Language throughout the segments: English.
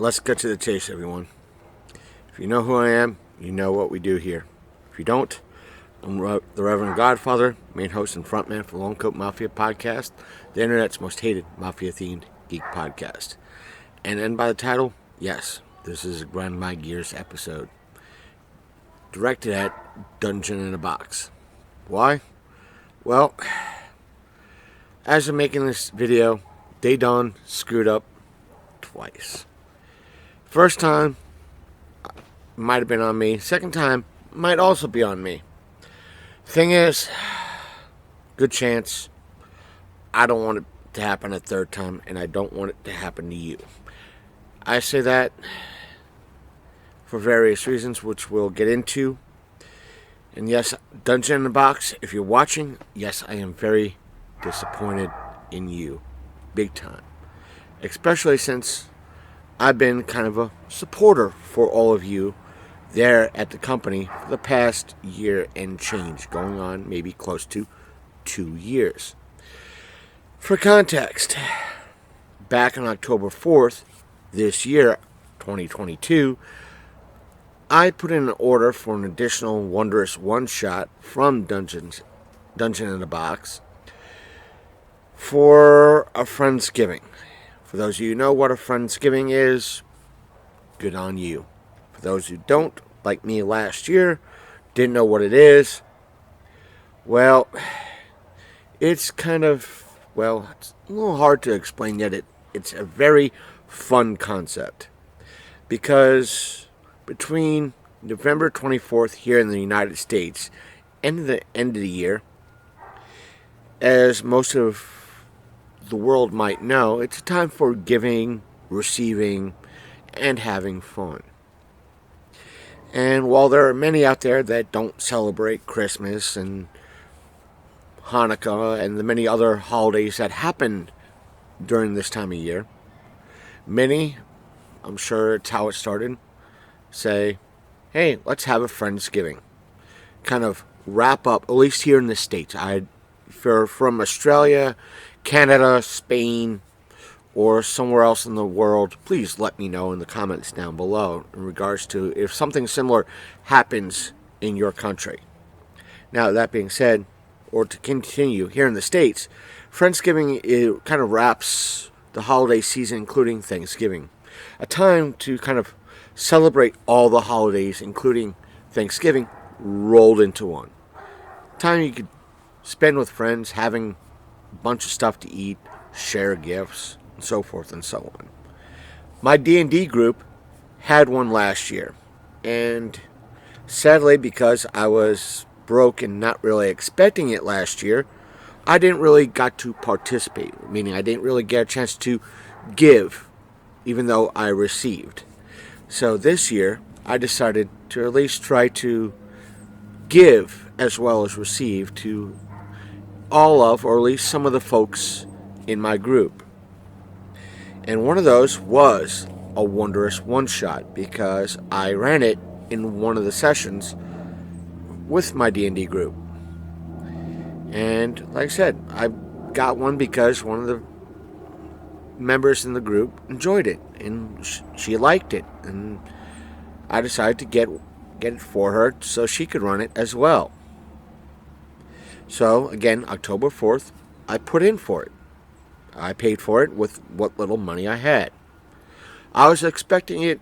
let's get to the chase, everyone. If you know who I am, you know what we do here. If you don't, I'm the Reverend Godfather, main host and frontman for the Lone Coat Mafia podcast, the internet's most hated mafia-themed geek podcast. And then by the title, yes, this is a Grind My Gears episode, directed at Dungeon in a Box. Why? Well, as I'm making this video, they done screwed up twice. First time might have been on me. Second time might also be on me. Thing is, good chance I don't want it to happen a third time, and I don't want it to happen to you. I say that for various reasons, which we'll get into. And yes, Dungeon in the Box, if you're watching, yes, I am very disappointed in you. Big time. Especially since I've been kind of a supporter for all of you there at the company for the past year and change, going on maybe close to 2 years. For context, back on October 4th this year, 2022, I put in an order for an additional wondrous one-shot from Dungeon in a Box for a Friendsgiving. For those of you who know what a Friendsgiving is, good on you. For those who don't, like me last year, didn't know what it is, well, it's kind of, it's a little hard to explain, yet it's a very fun concept. Because between November 24th here in the United States and the end of the year, as most of the world might know, it's a time for giving, receiving, and having fun. And while there are many out there that don't celebrate Christmas and Hanukkah and the many other holidays that happen during this time of year, many, I'm sure it's how it started, say, hey, let's have a Friendsgiving. Kind of wrap up, at least here in the States. If you're from Australia, Canada, Spain, or somewhere else in the world, please let me know in the comments down below in regards to if something similar happens in your country. Now, that being said, or to continue, here in the States, Friendsgiving, it kind of wraps the holiday season, including Thanksgiving. A time to kind of celebrate all the holidays, including Thanksgiving, rolled into one. Time you could spend with friends, having a bunch of stuff to eat, share gifts, and so forth and so on. My D&D group had one last year, and sadly, because I was broke and not really expecting it last year, I didn't really got to participate, meaning I didn't really get a chance to give, even though I received. So this year, I decided to at least try to give as well as receive to all of, or at least some of the folks in my group. And one of those was a wondrous one-shot, because I ran it in one of the sessions with my D&D group. And like I said, I got one because one of the members in the group enjoyed it, and she liked it, and I decided to get it for her so she could run it as well. So again, October 4th, I put in for it. I paid for it with what little money I had. I was expecting it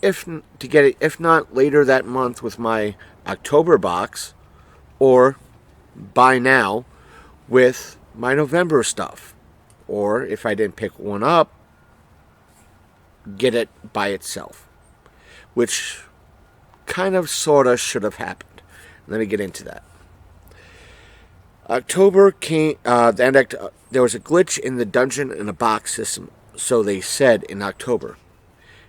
to get it, if not later that month with my October box, or by now with my November stuff. Or if I didn't pick one up, get it by itself. Which kind of, sort of should have happened. Let me get into that. October came, there was a glitch in the Dungeon in a Box system, so they said, in October.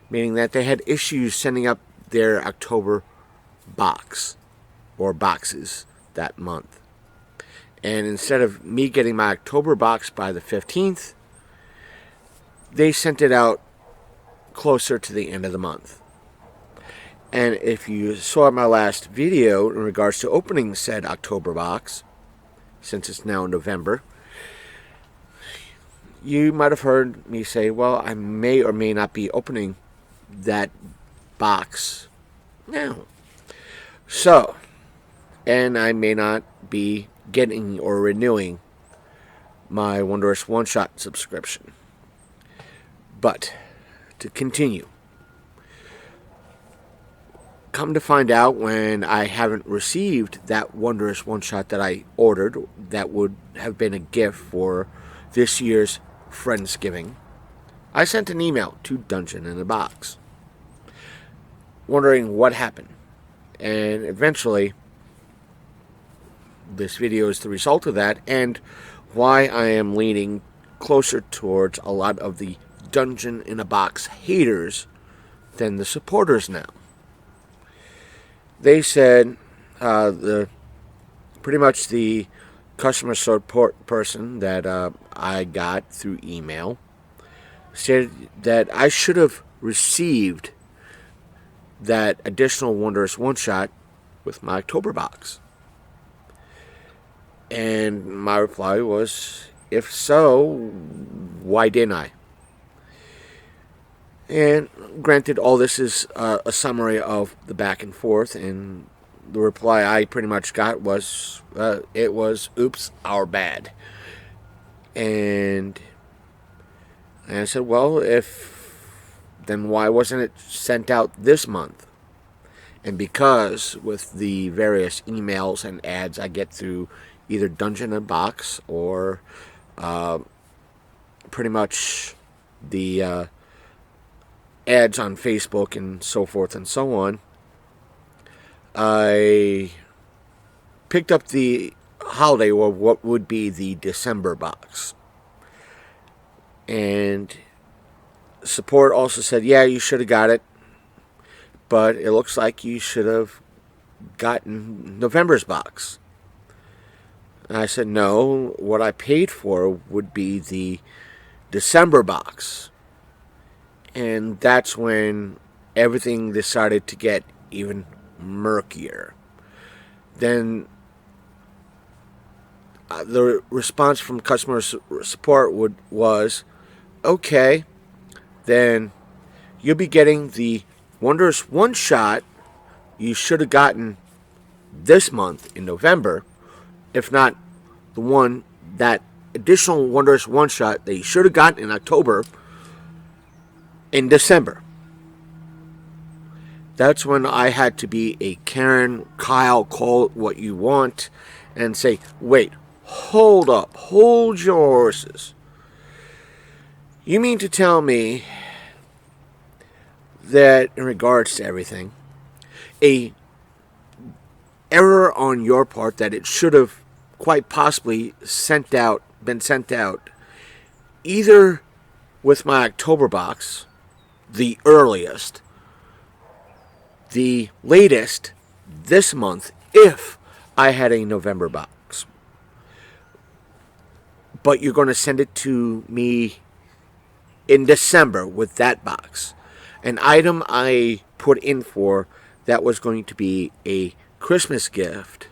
Meaning that they had issues sending up their October box, or boxes, that month. And instead of me getting my October box by the 15th, they sent it out closer to the end of the month. And if you saw my last video in regards to opening said October box, since it's now November, you might have heard me say, well, I may or may not be opening that box now. So, and I may not be getting or renewing my Wondrous One Shot subscription. But, to continue, come to find out, when I haven't received that Wondrous One Shot that I ordered, that would have been a gift for this year's Friendsgiving, I sent an email to Dungeon in a Box, wondering what happened. And eventually, this video is the result of that, and why I am leaning closer towards a lot of the Dungeon in a Box haters than the supporters now. They said, pretty much the customer support person that I got through email said that I should have received that additional Wondrous One Shot with my October box. And my reply was, if so, why didn't I? And granted, all this is a summary of the back and forth, and the reply I pretty much got was, it was, oops, our bad. And I said, well, then why wasn't it sent out this month? And because with the various emails and ads I get through either Dungeon in a Box or pretty much the ads on Facebook and so forth and so on, I picked up the holiday, or what would be the December box. And support also said, yeah, you should have got it, but it looks like you should have gotten November's box. And I said, no, what I paid for would be the December box. And that's when everything decided to get even murkier. Then the response from customer support was, okay, then you'll be getting the Wondrous One Shot you should have gotten this month in November, if not that additional Wondrous One Shot that you should have gotten in October, in December. That's when I had to be a Karen, Kyle, call it what you want, and say, wait, hold up, hold your horses. You mean to tell me that in regards to everything, a error on your part, that it should have quite possibly been sent out either with my October box, the earliest, the latest this month if I had a November box, but you're going to send it to me in December with that box, an item I put in for that was going to be a Christmas gift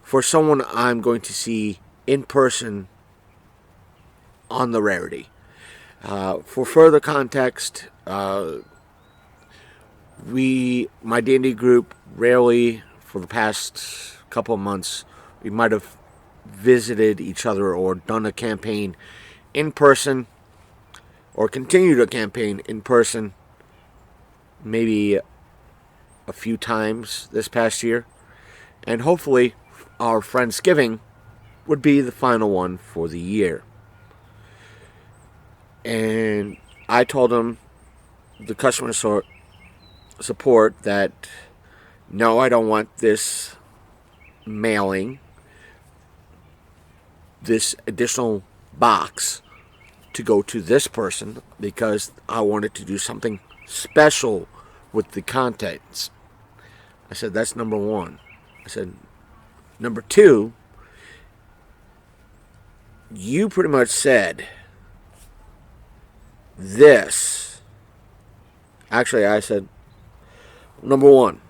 for someone I'm going to see in person on the Rarity. For further context, my D&D group rarely, for the past couple of months, we might have visited each other or done a campaign in person, or continued a campaign in person maybe a few times this past year. And hopefully our Friendsgiving would be the final one for the year. And I told them, the customer support, that no, I don't want this mailing, this additional box to go to this person, because I wanted to do something special with the contents. I said, that's number one. I said, number two, you pretty much said this. Actually, I said, number one,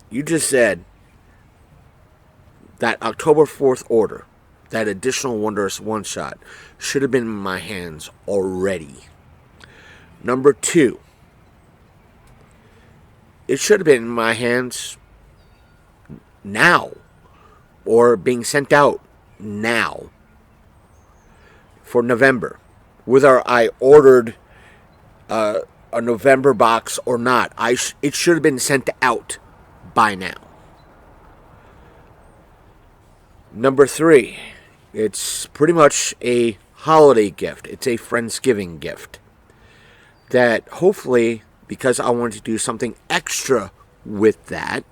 you just said that October 4th order, that additional Wondrous One Shot, should have been in my hands already. Number two, it should have been in my hands now, or being sent out now for November. Whether I ordered a November box or not, it should have been sent out by now. Number 3, it's pretty much a holiday gift. It's a Friendsgiving gift that hopefully, because I wanted to do something extra with that,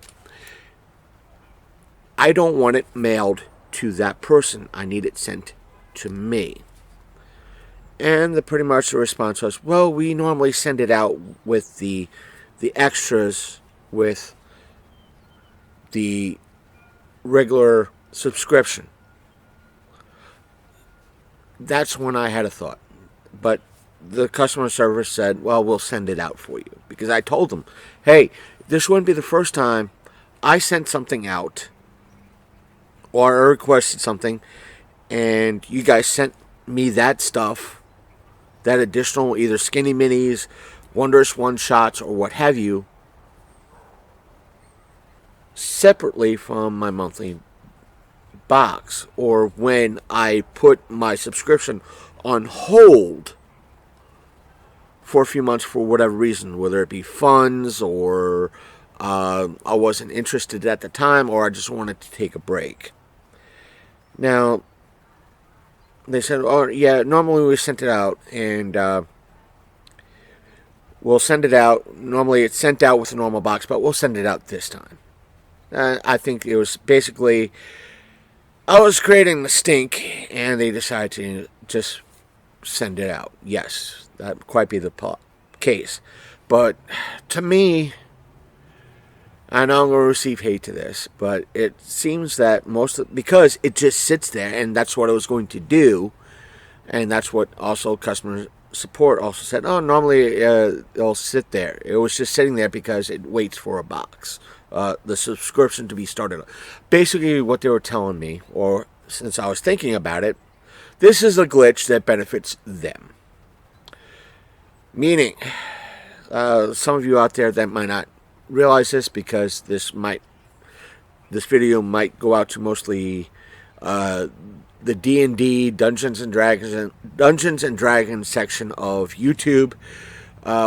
I don't want it mailed to that person. I need it sent to me. And pretty much the response was, well, we normally send it out with the extras with the regular subscription. That's when I had a thought. But the customer service said, well, we'll send it out for you. Because I told them, hey, this wouldn't be the first time I sent something out or I requested something and you guys sent me that stuff, that additional either skinny minis, Wondrous One-Shots, or what have you, separately from my monthly box, or when I put my subscription on hold for a few months for whatever reason, whether it be funds or I wasn't interested at the time, or I just wanted to take a break. Now, they said, oh yeah, normally we sent it out, and we'll send it out. Normally it's sent out with a normal box, but we'll send it out this time. I think it was basically, I was creating the stink, and they decided to just send it out. Yes, that would quite be the case. But to me, I know I'm going to receive hate to this, but it seems that because it just sits there, and that's what I was going to do, and that's what also customer support also said, oh, normally it'll sit there. It was just sitting there because it waits for a box, the subscription to be started. Basically what they were telling me, or since I was thinking about it, this is a glitch that benefits them. Meaning, some of you out there that might not realize this, because this video might go out to mostly the D&D Dungeons and Dragons section of YouTube,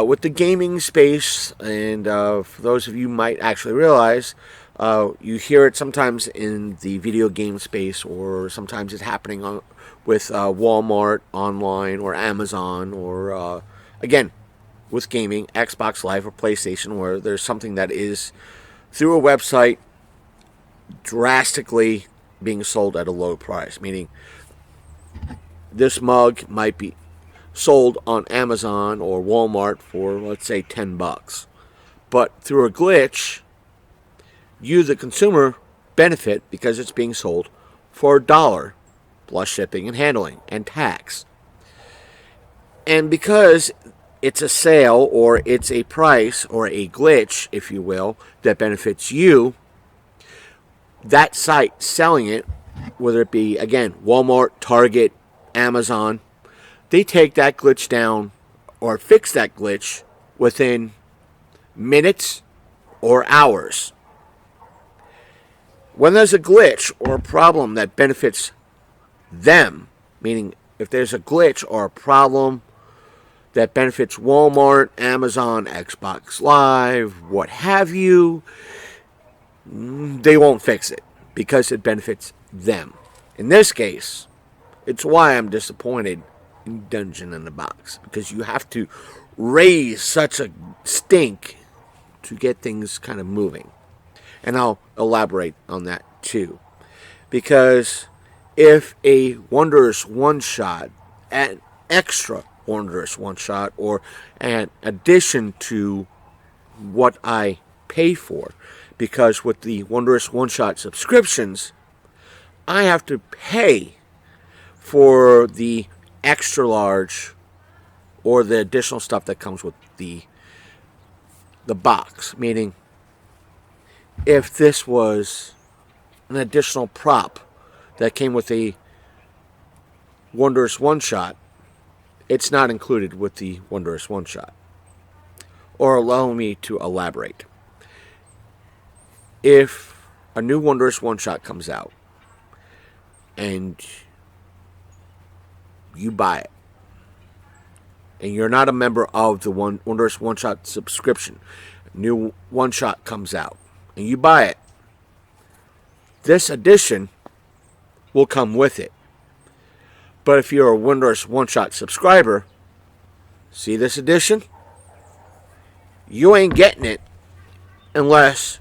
with the gaming space. And for those of you might actually realize, you hear it sometimes in the video game space, or sometimes it's happening with Walmart online or Amazon, or again with gaming, Xbox Live or PlayStation, where there's something that is through a website drastically being sold at a low price. Meaning, this mug might be sold on Amazon or Walmart for, let's say, $10. But through a glitch, you, the consumer, benefit because it's being sold for $1 plus shipping and handling and tax. And because it's a sale, or it's a price, or a glitch, if you will, that benefits you, that site selling it, whether it be, again, Walmart, Target, Amazon, they take that glitch down or fix that glitch within minutes or hours. When there's a glitch or a problem that benefits them, meaning if there's a glitch or a problem that benefits Walmart, Amazon, Xbox Live, what have you, they won't fix it because it benefits them. In this case, it's why I'm disappointed in Dungeon in the Box, because you have to raise such a stink to get things kind of moving. And I'll elaborate on that too. Because if a Wondrous One-Shot, an extra Wondrous One-Shot, or an addition to what I pay for, because with the Wondrous One-Shot subscriptions, I have to pay for the extra large or the additional stuff that comes with the box. Meaning, if this was an additional prop that came with a Wondrous One-Shot, it's not included with the Wondrous One-Shot. Or allow me to elaborate. if a new Wondrous One Shot comes out and you buy it, and you're not a member of the Wondrous One Shot subscription, new One Shot comes out, and you buy it, this edition will come with it. But if you're a Wondrous One Shot subscriber, see this edition? You ain't getting it unless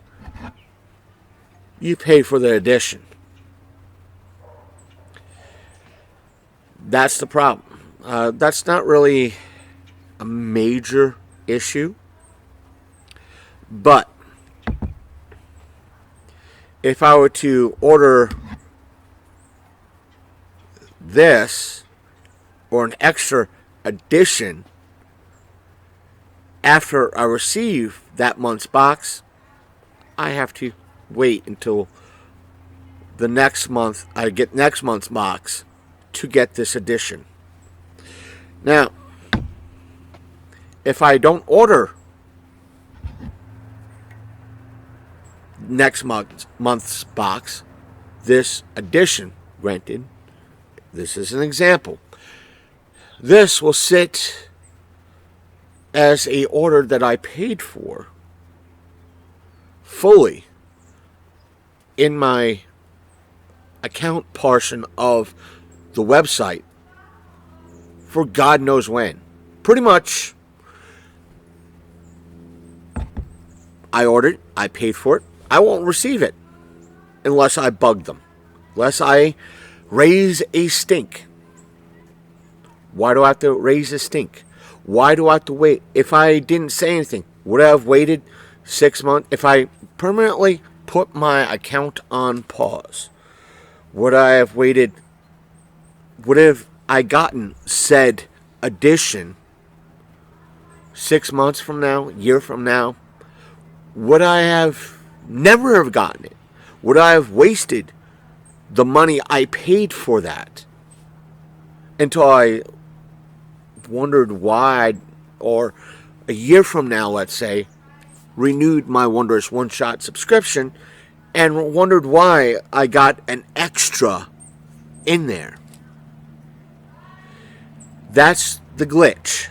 you pay for the edition. That's the problem. That's not really a major issue. But if I were to order this or an extra edition after I receive that month's box, I have to wait until the next month I get next month's box to get this edition. Now, if I don't order next month's box, this edition, granted, this is an example, this will sit as a order that I paid for fully in my account portion of the website for God knows when. Pretty much, I ordered, I paid for it, I won't receive it unless I bug them, unless I raise a stink. Why do I have to raise a stink? Why do I have to wait? If I didn't say anything, would I have waited 6 months? If I permanently put my account on pause, would I have waited? Would have I gotten said edition 6 months from now, a year from now? Would I have never have gotten it? Would I have wasted the money I paid for that until I wondered why, or a year from now, let's say, renewed my Wondrous One Shot subscription and wondered why I got an extra in there? That's the glitch.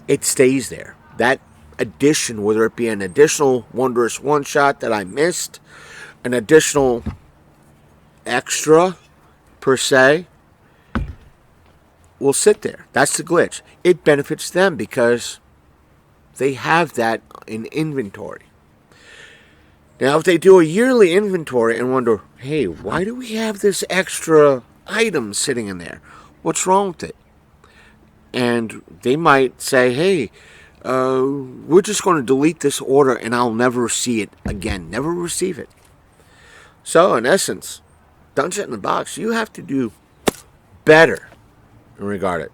It stays there. That addition, whether it be an additional Wondrous One Shot that I missed, an additional extra per se, will sit there. That's the glitch. It benefits them because they have that in inventory. Now, if they do a yearly inventory and wonder, hey, why do we have this extra item sitting in there? What's wrong with it? And they might say, hey, we're just going to delete this order and I'll never see it again. Never receive it. So, in essence, Dungeon in the Box, you have to do better in regard it.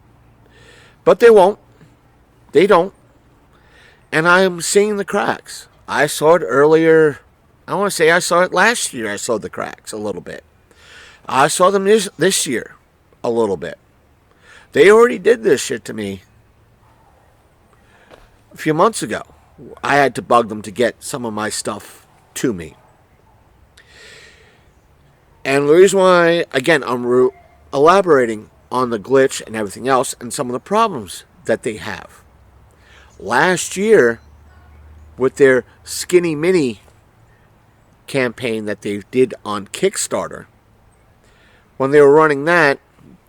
But they won't. They don't. And I am seeing the cracks. I saw it earlier. I want to say I saw it last year. I saw the cracks a little bit. I saw them this year a little bit. They already did this shit to me a few months ago. I had to bug them to get some of my stuff to me. And the reason why, again, I'm elaborating on the glitch and everything else and some of the problems that they have. Last year, with their Skinny Mini campaign that they did on Kickstarter, when they were running that,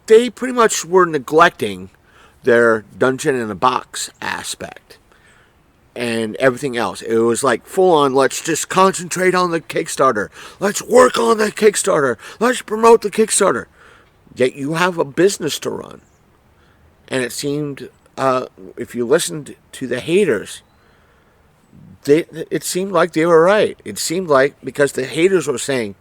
they pretty much were neglecting their Dungeon in a Box aspect and everything else. It was like full on, let's just concentrate on the Kickstarter. Let's work on the Kickstarter. Let's promote the Kickstarter. Yet you have a business to run. And it seemed, if you listened to the haters, it seemed like they were right. It seemed like, because the haters were saying,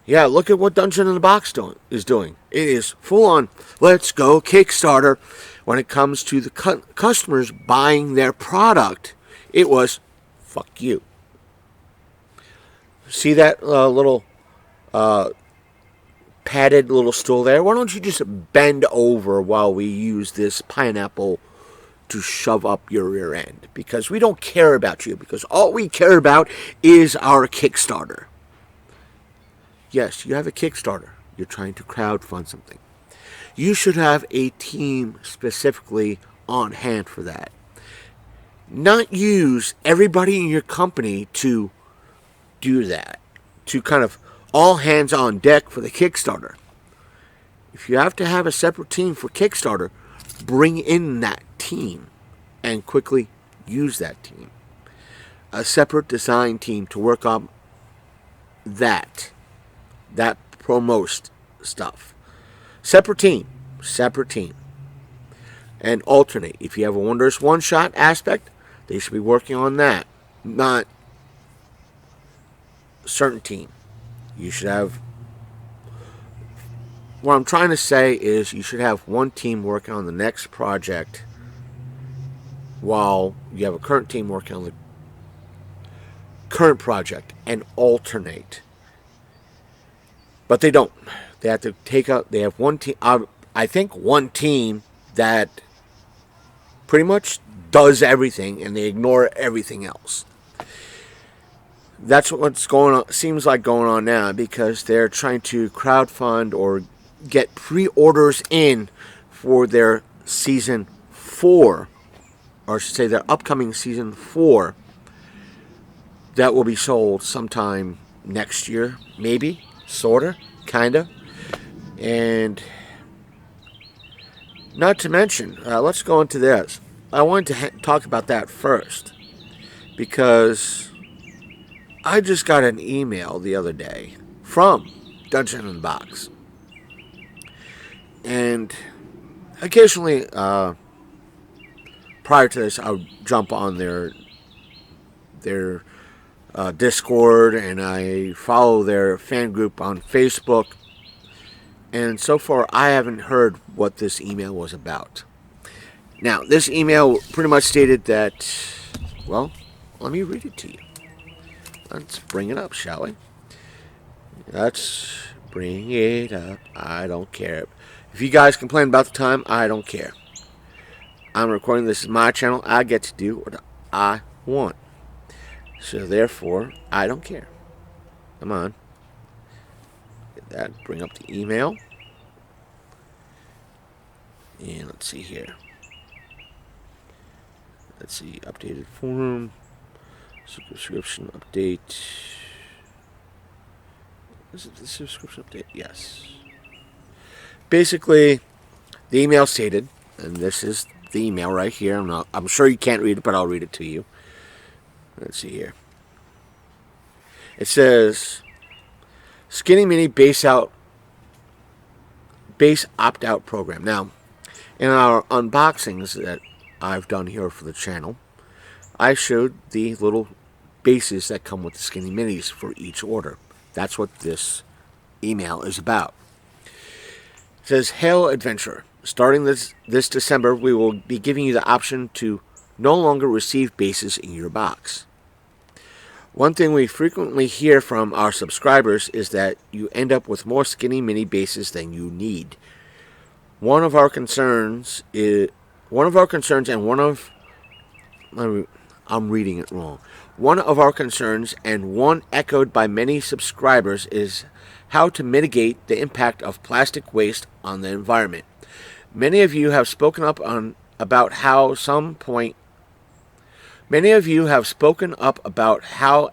yeah, look at what Dungeon in the Box is doing. It is full on, let's go Kickstarter. When it comes to the customers buying their product, it was, fuck you. See that little padded little stool there? Why don't you just bend over while we use this pineapple to shove up your rear end, because we don't care about you, because all we care about is our Kickstarter. Yes, you have a Kickstarter. You're trying to crowdfund something. You should have a team specifically on hand for that. Not use everybody in your company to do that, to kind of all hands on deck for the Kickstarter. If you have to have a separate team for Kickstarter, bring in that team and quickly use that team. A separate design team to work on that promo stuff. Separate team. And alternate. If you have a Wondrous one-shot aspect, they should be working on that. Not a certain team. You should have... What I'm trying to say is you should have one team working on the next project while you have a current team working on the current project, and alternate. But they don't. They have to take out... They have one team... I think one team that pretty much does everything, and they ignore everything else. That's what's going on. Seems like going on now, because they're trying to crowdfund or get pre-orders in for their season 4, or I should say their upcoming season 4, that will be sold sometime next year, maybe, sorta, kinda. And not to mention, let's go into this. I wanted to talk about that first, because I just got an email the other day from Dungeon in the Box. And occasionally, prior to this, I would jump on their Discord, and I follow their fan group on Facebook. And so far, I haven't heard what this email was about. Now, this email pretty much stated that, well, let me read it to you. Let's bring it up, shall we? Let's bring it up. I don't care. If you guys complain about the time, I don't care. I'm recording. This is my channel. I get to do what I want. So, therefore, I don't care. Come on. Get that. Bring up the email. And let's see here. Let's see. Updated forum. Subscription update. Is it the subscription update? Yes. Basically, the email stated, and this is the email right here. I'm sure you can't read it, but I'll read it to you. Let's see here. It says, Skinny Mini base opt-out program. Now, in our unboxings that I've done here for the channel, I showed the little bases that come with the Skinny Minis for each order. That's what this email is about. It says, Hail Adventurer. Starting this December, we will be giving you the option to no longer receive bases in your box. One thing we frequently hear from our subscribers is that you end up with more Skinny Mini bases than you need. One of our concerns, and one of our concerns, and one echoed by many subscribers is how to mitigate the impact of plastic waste on the environment. Many of you have spoken up about how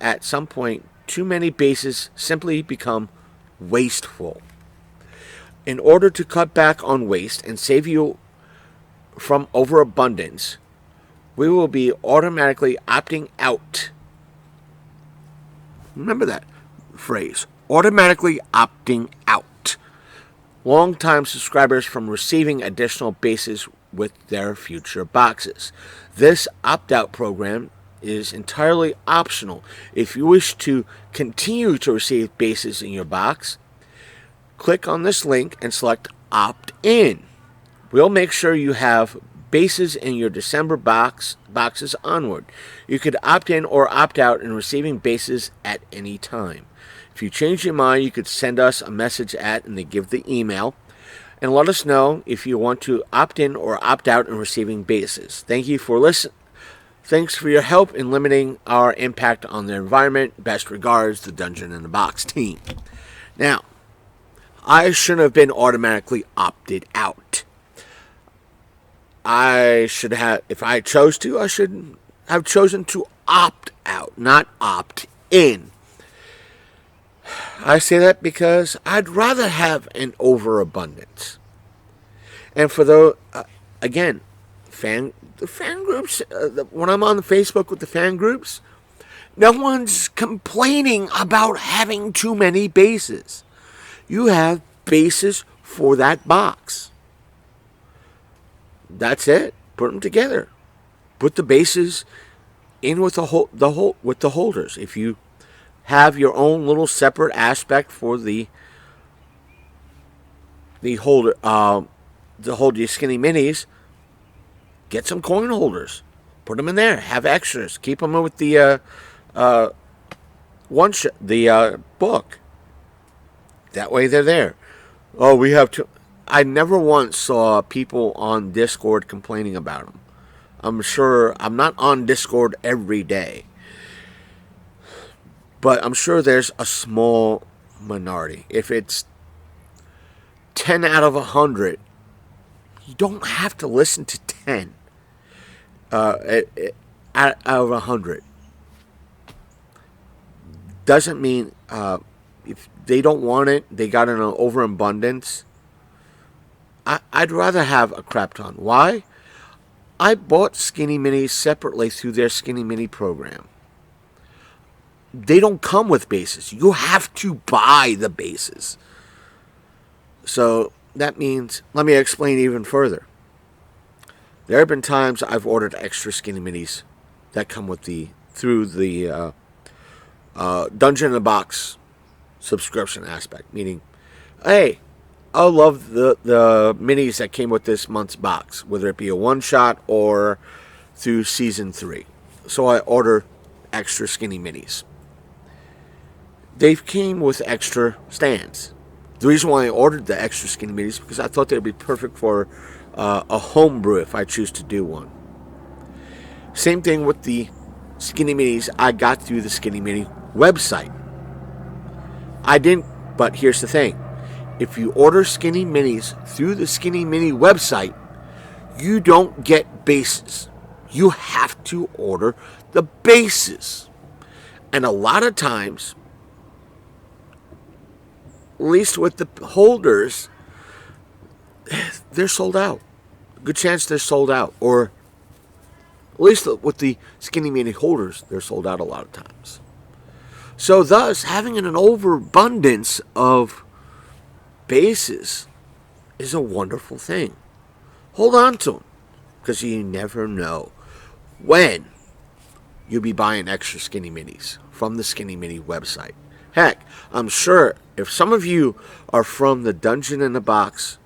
at some point too many bases simply become wasteful. In order to cut back on waste and save you from overabundance, we will be automatically opting out. Remember that phrase, automatically opting out. Long-time subscribers from receiving additional bases with their future boxes. This opt-out program is entirely optional. If you wish to continue to receive bases in your box, click on this link and select opt-in. We'll make sure you have bases in your December boxes onward. You could opt in or opt out in receiving bases at any time. If you change your mind, you could send us a message and they give the email, and let us know if you want to opt in or opt out in receiving bases. Thank you for listening. Thanks for your help in limiting our impact on the environment. Best regards, the Dungeon in the Box team. Now, I shouldn't have been automatically opted out. I should have, if I chose to, I should have chosen to opt out, not opt in. I say that because I'd rather have an overabundance. And for the, again, the fan groups, when I'm on the Facebook with the fan groups, no one's complaining about having too many bases. You have bases for that box. That's it. Put them together. Put the bases in with with the holders. If you have your own little separate aspect for the holder, to hold your skinny minis, get some coin holders. Put them in there. Have extras. Keep them with the book. That way they're there. Oh, we have to. I never once saw people on Discord complaining about them. I'm sure I'm not on Discord every day, but I'm sure there's a small minority. If it's 10 out of 100, you don't have to listen to 10 out of 100. Doesn't mean if they don't want it, they got an overabundance. I'd rather have a crap ton. Why? I bought Skinny Minis separately through their Skinny Mini program. They don't come with bases. You have to buy the bases. So that means, let me explain even further. There have been times I've ordered extra Skinny Minis that come with through the Dungeon in the Box subscription aspect. Meaning, hey, I love the minis that came with this month's box, whether it be a one-shot or through Season 3. So I order extra Skinny Minis. They came with extra stands. The reason why I ordered the extra Skinny Minis is because I thought they'd be perfect for a homebrew if I choose to do one. Same thing with the Skinny Minis I got through the Skinny Mini website. I didn't, but here's the thing. If you order Skinny Minis through the Skinny Mini website, you don't get bases. You have to order the bases. And a lot of times, at least with the holders, they're sold out. Good chance they're sold out. Or at least with the Skinny Mini holders, they're sold out a lot of times. So thus, having an overabundance of bases is a wonderful thing. Hold on to them, because you never know when you'll be buying extra Skinny Minis from the Skinny Mini website. Heck, I'm sure if some of you are from the Dungeon in the Box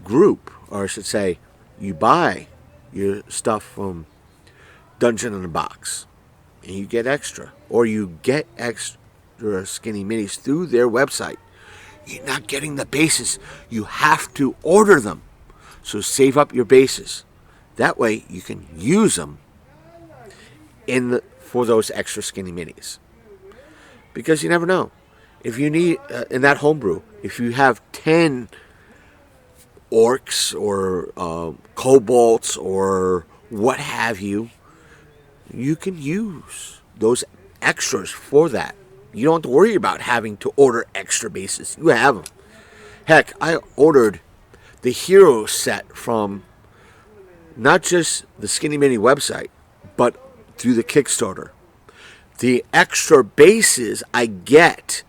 group, or I should say, you buy your stuff from Dungeon in the Box, and you get extra, or you get extra Skinny Minis through their website, you're not getting the bases. You have to order them. So save up your bases. That way you can use them for those extra Skinny Minis. Because you never know. If you need, in that homebrew, if you have 10 orcs or kobolds or what have you, you can use those extras for that. You don't have to worry about having to order extra bases. You have them. Heck, I ordered the hero set from not just the Skinny Mini website, but through the Kickstarter. The extra bases I get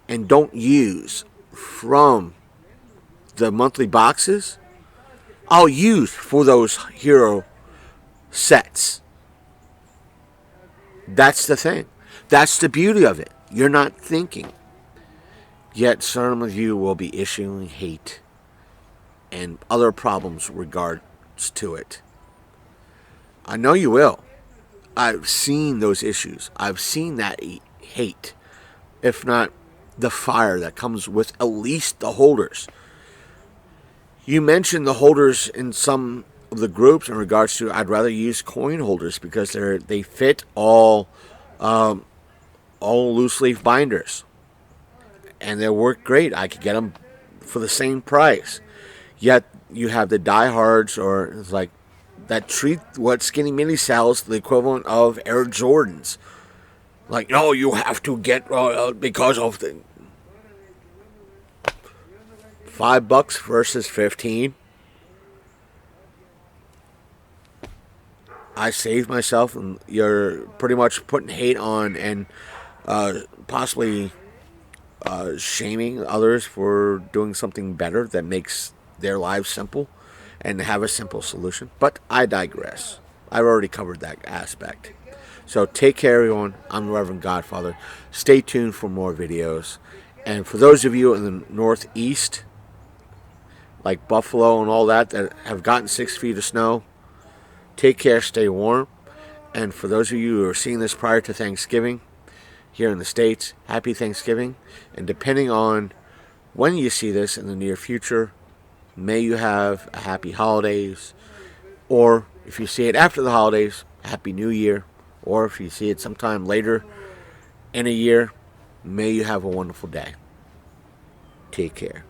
and don't use from the monthly boxes, I'll use for those hero sets. That's the thing. That's the beauty of it. You're not thinking. Yet some of you will be issuing hate and other problems regards to it. I know you will. I've seen those issues. I've seen that hate, if not the fire that comes with at least the holders. You mentioned the holders in some of the groups in regards to I'd rather use coin holders because they fit all loose leaf binders and they work great. I could get them for the same price. Yet you have the diehards, or it's like that treat what Skinny Mini sells the equivalent of Air Jordans. Like, no, you have to get because of the $5 versus 15. I saved myself, and you're pretty much putting hate on and possibly shaming others for doing something better that makes their lives simple and have a simple solution. But I digress. I've already covered that aspect. So take care, everyone. I'm the Reverend Godfather. Stay tuned for more videos. And for those of you in the Northeast, like Buffalo and all that have gotten 6 feet of snow, take care, stay warm. And for those of you who are seeing this prior to Thanksgiving, here in the States, happy Thanksgiving. And depending on when you see this in the near future, may you have a happy holidays. Or if you see it after the holidays, happy New Year. Or if you see it sometime later in a year, may you have a wonderful day. Take care.